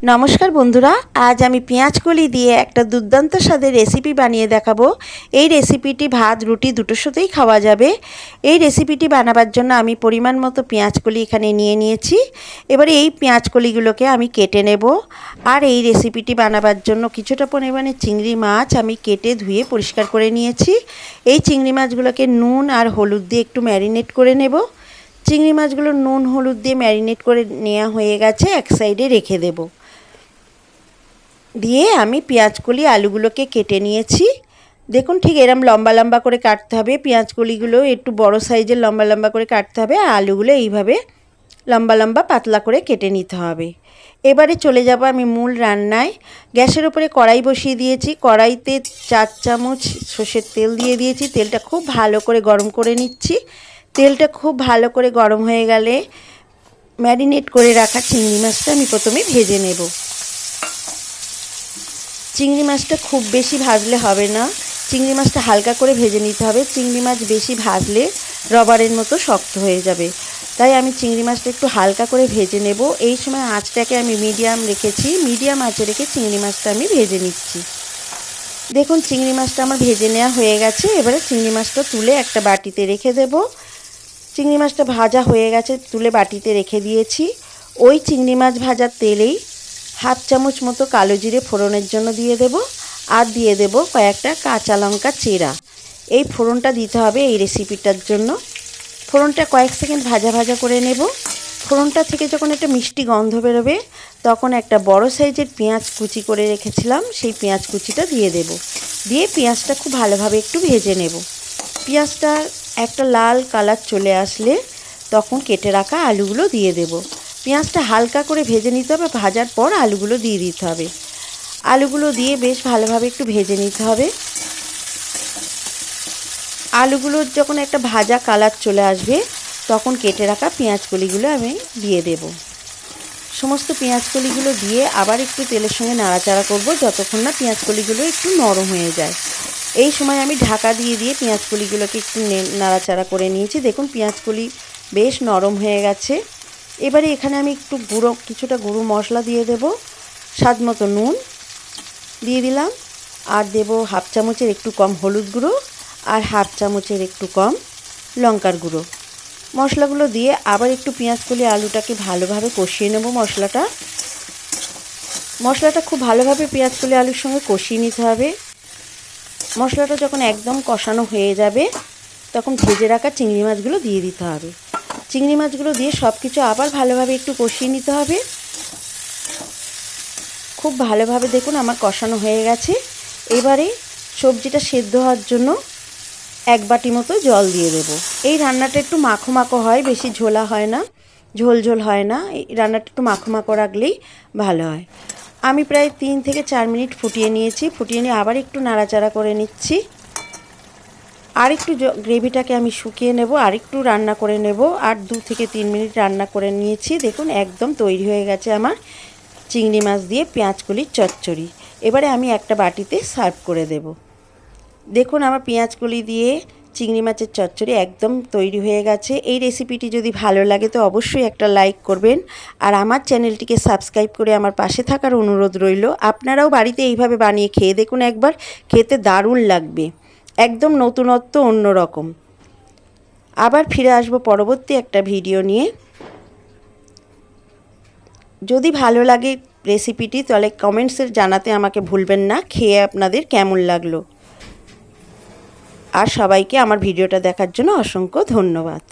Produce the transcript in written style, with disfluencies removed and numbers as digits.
নমস্কার বন্ধুরা, আজ আমি পেঁয়াজকলি দিয়ে একটা দুর্দান্ত স্বাদের রেসিপি বানিয়ে দেখাবো। এই রেসিপিটি ভাত রুটি দুটোর সাথেই খাওয়া যাবে। এই রেসিপিটি বানাবার জন্য আমি পরিমাণ মতো পেঁয়াজকলি এখানে নিয়ে নিয়েছি। এবারে এই পেঁয়াজকলিগুলোকে আমি কেটে নেব। আর এই রেসিপিটি বানাবার জন্য কিছুটা পরিমাণে চিংড়ি মাছ আমি কেটে ধুয়ে পরিষ্কার করে নিয়েছি। এই চিংড়ি মাছগুলোকে নুন আর হলুদ দিয়ে একটু ম্যারিনেট করে নেব। চিংড়ি মাছগুলো নুন হলুদ দিয়ে ম্যারিনেট করে নেওয়া হয়ে গেছে, এক সাইডে রেখে দেব। দিয়ে আমি পেঁয়াজকলি আলুগুলোকে কেটে নিয়েছি। দেখুন ঠিক এরম লম্বা লম্বা করে কাটতে হবে। পেঁয়াজকলিগুলো একটু বড় সাইজের লম্বা লম্বা করে কাটতে হবে, আর আলুগুলো এইভাবে লম্বা লম্বা পাতলা করে কেটে নিতে হবে। এবারে চলে যাব আমি মূল রান্নায়। গ্যাসের উপরে কড়াই বসিয়ে দিয়েছি। কড়াইতে 4 চামচ সর্ষের তেল দিয়ে দিয়েছি। তেলটা খুব ভালো করে গরম করে নিচ্ছি। তেলটা খুব ভালো করে গরম হয়ে গেলে ম্যারিনেট করে রাখা চিংড়ি মাছটা আমি প্রথমে ভেজে নেব। চিংড়ি মাছটা খুব বেশি ভাজলে হবে না, চিংড়ি মাছটা হালকা করে ভেজে নিতে হবে। চিংড়ি মাছ বেশি ভাজলে রবারের মতো শক্ত হয়ে যাবে, তাই আমি চিংড়ি মাছটা একটু হালকা করে ভেজে নেব। এই সময় আঁচটাকে আমি মিডিয়াম রেখেছি, মিডিয়াম আঁচে রেখে চিংড়ি মাছটা আমি ভেজে নিচ্ছি। দেখুন চিংড়ি মাছটা আমার ভেজে নেওয়া হয়ে গেছে। এবারে চিংড়ি মাছটা তুলে একটা বাটিতে রেখে দেব। চিংড়ি মাছটা ভাজা হয়ে গেছে, তুলে বাটিতে রেখে দিয়েছি। ওই চিংড়ি মাছ ভাজার তেলেই 1/2 চামচ মতো কালো জিরে ফোড়নের জন্য দিয়ে দেব, আর দিয়ে দেব কয়েকটা কাঁচা লঙ্কা চেরা। এই ফোড়নটা দিতে হবে এই রেসিপিটার জন্য। ফোড়নটা কয়েক সেকেন্ড ভাজা ভাজা করে নেব। ফোড়নটা থেকে যখন একটা মিষ্টি গন্ধ বেরোবে, তখন একটা বড় সাইজের পেঁয়াজ কুচি করে রেখেছিলাম, সেই পেঁয়াজ কুচিটা দিয়ে দেব। দিয়ে পেঁয়াজটা খুব ভালোভাবে একটু ভেজে নেব। পেঁয়াজটা একটা লাল কালার চলে আসলে তখন কেটে রাখা আলুগুলো দিয়ে দেব। পেঁয়াজটা হালকা করে ভেজে নিতে হবে, ভাজার পর আলুগুলো দিয়ে দিতে হবে। আলুগুলো দিয়ে বেশ ভালোভাবে একটু ভেজে নিতে হবে। আলুগুলোর যখন একটা ভাজা কালার চলে আসবে, তখন কেটে রাখা পেঁয়াজকলিগুলো আমি দিয়ে দেব। সমস্ত পেঁয়াজকলিগুলো দিয়ে আবার একটু তেলের সঙ্গে নাড়াচাড়া করব, যতক্ষণ না পেঁয়াজকলিগুলো একটু নরম হয়ে যায়। এই সময় আমি ঢাকা দিয়ে দিয়ে পেঁয়াজকলিগুলোকে একটু নাড়াচাড়া করে নিয়েছি। দেখুন পেঁয়াজকলি বেশ নরম হয়ে গেছে। এবারে এখানে আমি একটু কিছুটা গুঁড়ো মশলা দিয়ে দেব। স্বাদ মতো নুন দিয়ে দিলাম, আর দেব 1/2 চামচের একটু কম হলুদ গুঁড়ো, আর 1/2 চামচের একটু কম লঙ্কার গুঁড়ো। মশলাগুলো দিয়ে আবার একটু পেঁয়াজকলি আলুটাকে ভালোভাবে কষিয়ে নেব। মশলাটা খুব ভালোভাবে পেঁয়াজকলি আলুর সঙ্গে কষিয়ে নিতে হবে। মশলাটা যখন একদম কষানো হয়ে যাবে, তখন ভেজে রাখা চিংড়ি মাছগুলো দিয়ে দিতে হবে। চিংড়ি মাছগুলো দিয়ে সব কিছু আবার ভালোভাবে একটু কষিয়ে নিতে হবে। খুব ভালোভাবে দেখুন আমার কষানো হয়ে গেছে। এবারে সবজিটা সেদ্ধ হওয়ার জন্য 1 বাটি মতো জল দিয়ে দেব। এই রান্নাটা একটু মাখো মাখো হয়, বেশি ঝোলা হয় না, ঝোল ঝোল হয় না। এই রান্নাটা একটু মাখো মাখো রাখলেই ভালো হয়। আমি প্রায় 3 থেকে 4 মিনিট ফুটিয়ে নিয়েছি। ফুটিয়ে নিয়ে আবার একটু নাড়াচাড়া করে নিচ্ছি। আর একটু গ্রেভিটাকে আমি শুকিয়ে নেব, আর একটু রান্না করে নেব। আর 2 থেকে 3 মিনিট রান্না করে নিয়েছি। দেখুন একদম তৈরি হয়ে গেছে আমার চিংড়ি মাছ দিয়ে পেঁয়াজকলির চচ্চড়ি। এবারে আমি একটা বাটিতে সার্ভ করে দেব। দেখুন আমার পেঁয়াজকলি দিয়ে চিংড়ি মাছের চচ্চড়ি একদম তৈরি হয়ে গেছে। এই রেসিপিটি যদি ভালো লাগে তো অবশ্যই একটা লাইক করবেন, আর আমার চ্যানেলটিকে সাবস্ক্রাইব করে আমার পাশে থাকার অনুরোধ রইল। আপনারাও বাড়িতে এইভাবে বানিয়ে খেয়ে দেখুন একবার, খেতে দারুণ লাগবে, একদম নতুনত্ব অন্যরকম। আবার ফিরে আসবো পরবর্তী একটা ভিডিও নিয়ে। যদি ভালো লাগে রেসিপিটি তাহলে কমেন্টসে জানাতে আমাকে ভুলবেন না খেয়ে আপনাদের কেমন লাগলো। আর সবাইকে আমার ভিডিওটা দেখার জন্য অসংখ্য ধন্যবাদ।